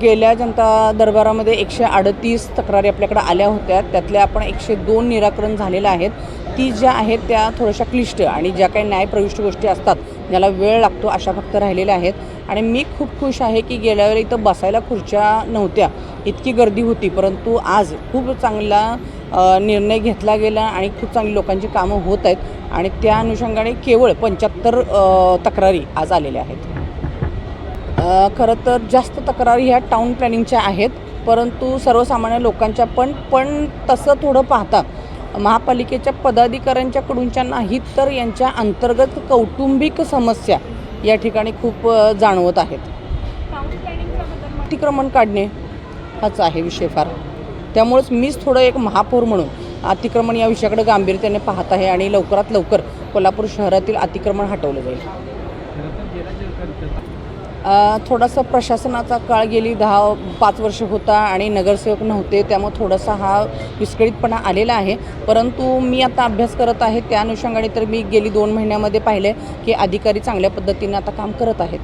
गेल्या जनता दरबारामध्ये 138 तक्रारी आपल्याकडे आल्या होत्या. त्यातल्या आपण 102 निराकरण झालेल्या आहेत. ती ज्या आहेत त्या थोड्याशा क्लिष्ट आणि ज्या काही न्यायप्रविष्ट गोष्टी असतात ज्याला वेळ लागतो अशा फक्त राहिलेल्या आहेत. आणि मी खूप खुश आहे की गेल्या वेळी इथं बसायला खुर्च्या नव्हत्या, इतकी गर्दी होती, परंतु आज खूप चांगला निर्णय घेतला गेला आणि खूप चांगली लोकांची कामं होत आहेत आणि त्या अनुषंगाने केवळ 75 तक्रारी आज आलेल्या आहेत. खरं तर जास्त तक्रारी ह्या टाउन प्लॅनिंगच्या आहेत, परंतु सर्वसामान्य लोकांच्या पण तसं थोडं पाहता महापालिकेच्या पदाधिकाऱ्यांच्याकडूनच्या नाहीत तर यांच्या अंतर्गत कौटुंबिक समस्या या ठिकाणी खूप जाणवत आहेत. अतिक्रमण काढणे हाच आहे विषय फार. त्यामुळेच मीच थोडं एक महापौर म्हणून अतिक्रमण या विषयाकडे गांभीर्याने पाहत आहे आणि लवकरात लवकर कोल्हापूर शहरातील अतिक्रमण हटवलं जाईल. थोडासा प्रशासनाचा काळ गेली 5 वर्ष होता आणि नगरसेवक नव्हते, त्यामुळे थोडासा हा विस्कळीतपणा आलेला आहे. परंतु मी आता अभ्यास करत आहे त्या अनुषंगाने तर मी गेली 2 महिन्यामध्ये पाहिले की अधिकारी चांगल्या पद्धतीने आता काम करत आहेत.